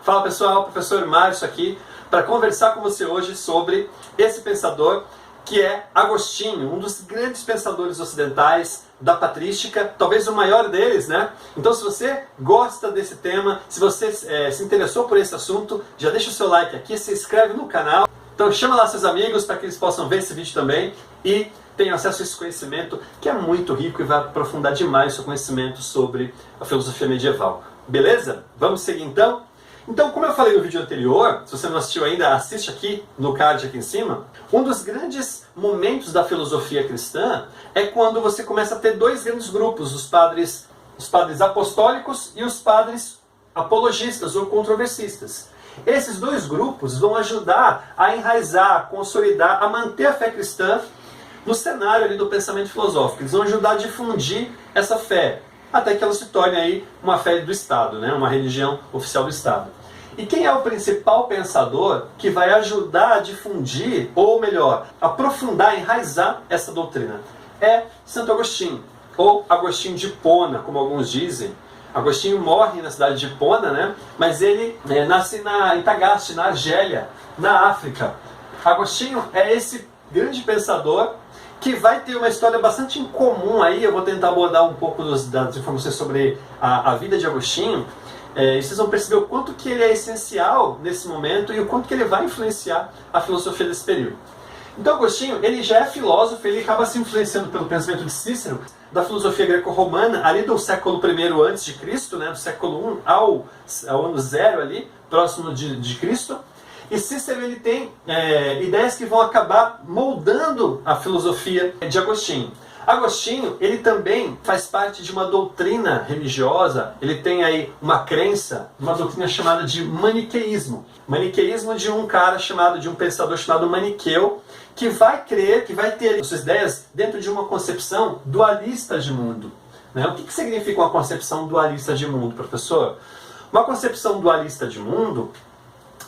Fala pessoal, professor Márcio aqui para conversar com você hoje sobre esse pensador que é Agostinho, um dos grandes pensadores ocidentais da patrística, talvez o maior deles, né? Então se você gosta desse tema, se você se interessou por esse assunto, já deixa o seu like aqui, se inscreve no canal. Então chama lá seus amigos para que eles possam ver esse vídeo também e tenham acesso a esse conhecimento que é muito rico e vai aprofundar demais o seu conhecimento sobre a filosofia medieval. Beleza? Vamos seguir então? Então, como eu falei no vídeo anterior, se você não assistiu ainda, assiste aqui no card aqui em cima. Um dos grandes momentos da filosofia cristã é quando você começa a ter dois grandes grupos, os padres apostólicos e os padres apologistas ou controversistas. Esses dois grupos vão ajudar a enraizar, a consolidar, a manter a fé cristã no cenário ali do pensamento filosófico. Eles vão ajudar a difundir essa fé, até que ela se torne aí uma fé do Estado, né? Uma religião oficial do Estado. E quem é o principal pensador que vai ajudar a difundir, ou melhor, aprofundar, enraizar essa doutrina? É Santo Agostinho, ou Agostinho de Hipona, como alguns dizem. Agostinho morre na cidade de Hipona, né? Mas ele nasce em Tagaste, na Argélia, na África. Agostinho é esse grande pensador que vai ter uma história bastante incomum aí. Eu vou tentar abordar um pouco das informações sobre a vida de Agostinho. E vocês vão perceber o quanto que ele é essencial nesse momento e o quanto que ele vai influenciar a filosofia desse período. Então Agostinho, ele já é filósofo, ele acaba se influenciando pelo pensamento de Cícero, da filosofia greco-romana, ali do século I a.C., né, do século I ao ano 0 ali, próximo de Cristo. E Cícero ele tem ideias que vão acabar moldando a filosofia de Agostinho. Agostinho, ele também faz parte de uma doutrina religiosa, ele tem aí uma crença, uma doutrina chamada de maniqueísmo. Maniqueísmo de um pensador chamado Maniqueu, que vai crer, que vai ter suas ideias dentro de uma concepção dualista de mundo. Né? O que significa uma concepção dualista de mundo, professor? Uma concepção dualista de mundo,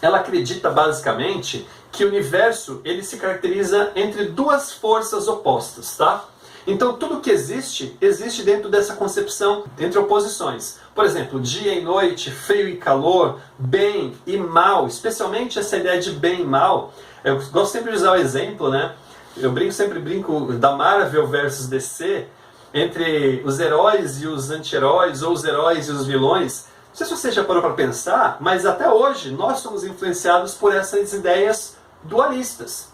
ela acredita basicamente que o universo ele se caracteriza entre duas forças opostas, tá? Então tudo que existe dentro dessa concepção entre oposições. Por exemplo, dia e noite, frio e calor, bem e mal, especialmente essa ideia de bem e mal. Eu gosto sempre de usar o exemplo, né? Eu sempre brinco da Marvel versus DC, entre os heróis e os anti-heróis, ou os heróis e os vilões. Não sei se você já parou para pensar, mas até hoje nós somos influenciados por essas ideias dualistas.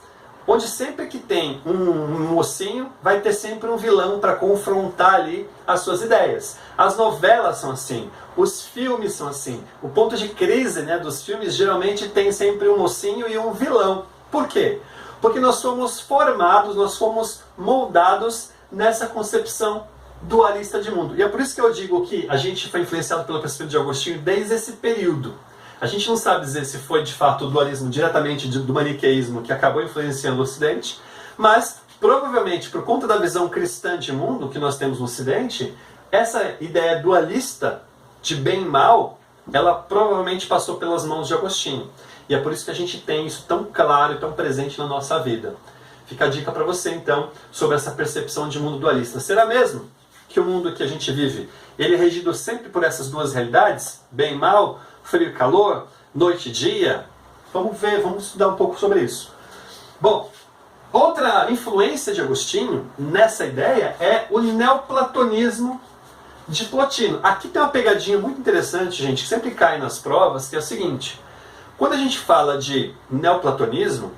Onde sempre que tem um mocinho, vai ter sempre um vilão para confrontar ali as suas ideias. As novelas são assim, os filmes são assim. O ponto de crise, né, dos filmes geralmente tem sempre um mocinho e um vilão. Por quê? Porque nós somos formados, nós fomos moldados nessa concepção dualista de mundo. E é por isso que eu digo que a gente foi influenciado pelo pensamento de Agostinho desde esse período. A gente não sabe dizer se foi de fato o dualismo diretamente do maniqueísmo que acabou influenciando o Ocidente, mas provavelmente por conta da visão cristã de mundo que nós temos no Ocidente, essa ideia dualista de bem e mal, ela provavelmente passou pelas mãos de Agostinho. E é por isso que a gente tem isso tão claro e tão presente na nossa vida. Fica a dica para você então sobre essa percepção de mundo dualista. Será mesmo que o mundo que a gente vive, ele é regido sempre por essas duas realidades? Bem e mal? Frio e calor, noite e dia? Vamos ver, vamos estudar um pouco sobre isso. Bom, outra influência de Agostinho nessa ideia é o neoplatonismo de Plotino. Aqui tem uma pegadinha muito interessante, gente, que sempre cai nas provas, que é o seguinte. Quando a gente fala de neoplatonismo,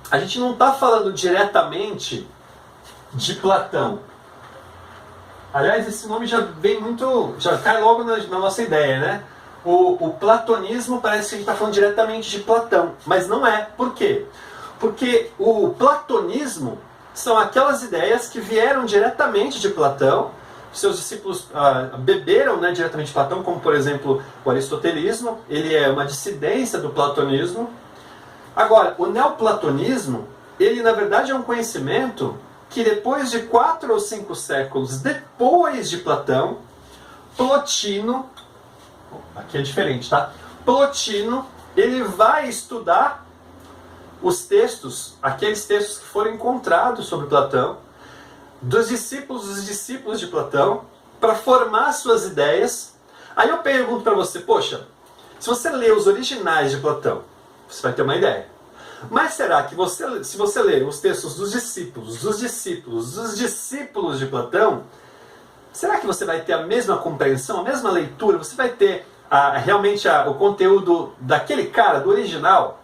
a gente não está falando diretamente de Platão. Aliás, esse nome já vem já cai logo na nossa ideia, né? O platonismo parece que a gente está falando diretamente de Platão, mas não é. Por quê? Porque o platonismo são aquelas ideias que vieram diretamente de Platão, seus discípulos beberam, né, diretamente de Platão, como por exemplo o aristotelismo, ele é uma dissidência do platonismo. Agora, o neoplatonismo, ele na verdade é um conhecimento que depois de 4 ou 5 séculos depois de Platão, Plotino, aqui é diferente, tá? Plotino, ele vai estudar os textos, aqueles textos que foram encontrados sobre Platão, dos discípulos de Platão, para formar suas ideias. Aí eu pergunto para você, poxa, Se você ler os originais de Platão, você vai ter uma ideia. Mas será que se você ler os textos dos discípulos de Platão, será que você vai ter a mesma compreensão, a mesma leitura? Você vai ter realmente o conteúdo daquele cara, do original?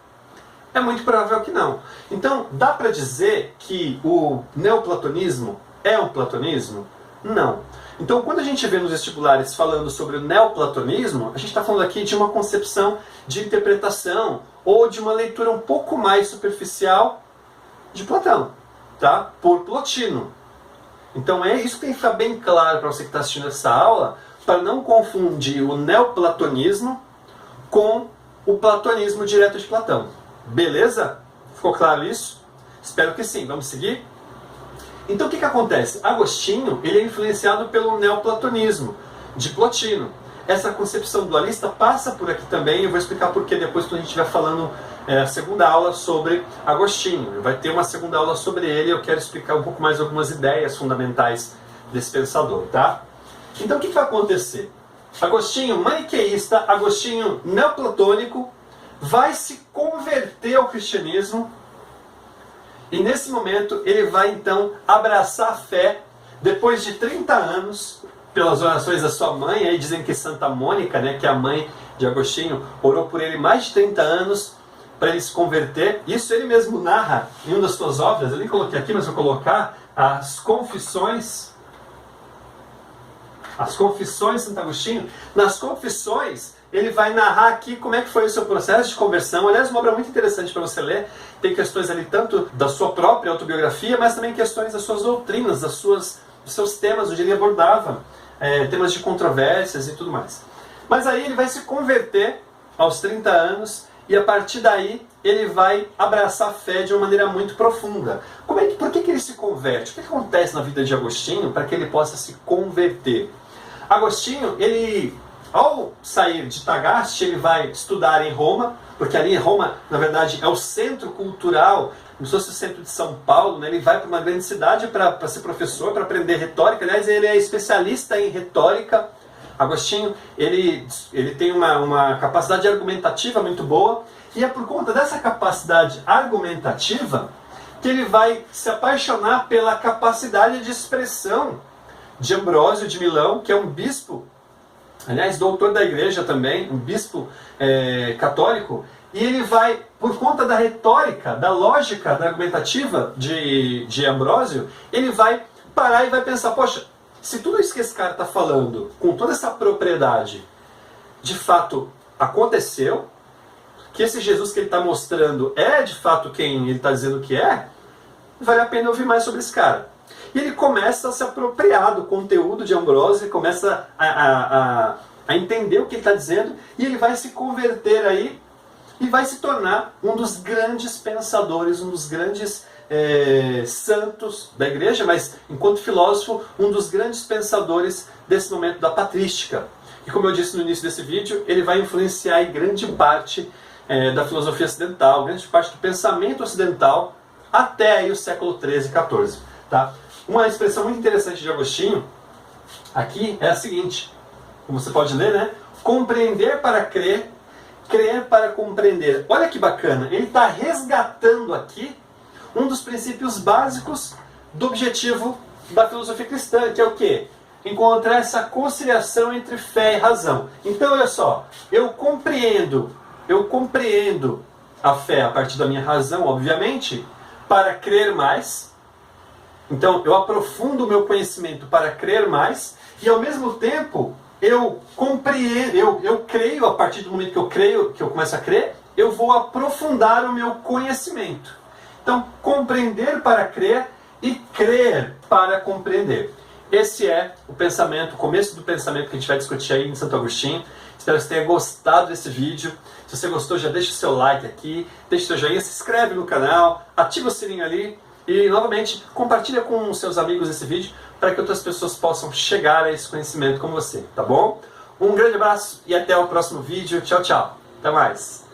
É muito provável que não. Então, dá para dizer que o neoplatonismo é um platonismo? Não. Então, quando a gente vê nos vestibulares falando sobre o neoplatonismo, a gente está falando aqui de uma concepção de interpretação ou de uma leitura um pouco mais superficial de Platão, tá? Por Plotino. Então é isso que tem que ficar bem claro para você que está assistindo essa aula, para não confundir o neoplatonismo com o platonismo direto de Platão. Beleza? Ficou claro isso? Espero que sim. Vamos seguir? Então o que acontece? Agostinho ele é influenciado pelo neoplatonismo de Plotino. Essa concepção dualista passa por aqui também. Eu vou explicar por que depois quando a gente estiver falando a segunda aula sobre Agostinho. Vai ter uma segunda aula sobre ele. Eu quero explicar um pouco mais algumas ideias fundamentais desse pensador, tá? Então o que vai acontecer? Agostinho maniqueísta, Agostinho neoplatônico, vai se converter ao cristianismo. E nesse momento ele vai então abraçar a fé depois de 30 anos, pelas orações da sua mãe. Aí dizem que Santa Mônica, né, que é a mãe de Agostinho, orou por ele mais de 30 anos para ele se converter. Isso ele mesmo narra em uma das suas obras. Eu nem coloquei aqui, mas vou colocar as Confissões. As Confissões de Santo Agostinho. Nas Confissões ele vai narrar aqui como é que foi o seu processo de conversão. Aliás, uma obra muito interessante para você ler. Tem questões ali tanto da sua própria autobiografia, mas também questões das suas doutrinas, dos seus temas, onde ele abordava temas de controvérsias e tudo mais. Mas aí ele vai se converter aos 30 anos e a partir daí ele vai abraçar a fé de uma maneira muito profunda. Por que ele se converte? O que acontece na vida de Agostinho para que ele possa se converter? Agostinho, ele, ao sair de Tagaste, ele vai estudar em Roma, porque ali em Roma, na verdade, é o centro cultural, como se fosse o centro de São Paulo, né? Ele vai para uma grande cidade para ser professor, para aprender retórica. Aliás, ele é especialista em retórica. Agostinho, ele tem uma capacidade argumentativa muito boa, e é por conta dessa capacidade argumentativa que ele vai se apaixonar pela capacidade de expressão de Ambrósio de Milão, que é um bispo, aliás, doutor da igreja também, um bispo católico, e ele vai, por conta da retórica, da lógica, da argumentativa de Ambrósio, ele vai parar e vai pensar, poxa, se tudo isso que esse cara está falando, com toda essa propriedade, de fato aconteceu, que esse Jesus que ele está mostrando é de fato quem ele está dizendo que é, vale a pena ouvir mais sobre esse cara. E ele começa a se apropriar do conteúdo de Ambrósio, começa a entender o que ele está dizendo, e ele vai se converter aí e vai se tornar um dos grandes pensadores, um dos grandes santos da igreja, mas enquanto filósofo, um dos grandes pensadores desse momento da patrística. E como eu disse no início desse vídeo, ele vai influenciar aí grande parte da filosofia ocidental, grande parte do pensamento ocidental, até aí o século XIII e XIV. Tá? Uma expressão muito interessante de Agostinho aqui é a seguinte, como você pode ler, né? Compreender para crer, crer para compreender. Olha que bacana, ele está resgatando aqui um dos princípios básicos do objetivo da filosofia cristã, que é o quê? Encontrar essa conciliação entre fé e razão. Então, olha só, eu compreendo a fé a partir da minha razão, obviamente, para crer mais. Então, eu aprofundo o meu conhecimento para crer mais, e ao mesmo tempo, eu compreendo, eu creio, a partir do momento que eu creio, que eu começo a crer, eu vou aprofundar o meu conhecimento. Então, compreender para crer e crer para compreender. Esse é o pensamento, o começo do pensamento que a gente vai discutir aí em Santo Agostinho. Espero que você tenha gostado desse vídeo. Se você gostou, já deixa o seu like aqui, deixa o seu joinha, se inscreve no canal, ativa o sininho ali e, novamente, compartilha com os seus amigos esse vídeo para que outras pessoas possam chegar a esse conhecimento como você, tá bom? Um grande abraço e até o próximo vídeo. Tchau, tchau. Até mais.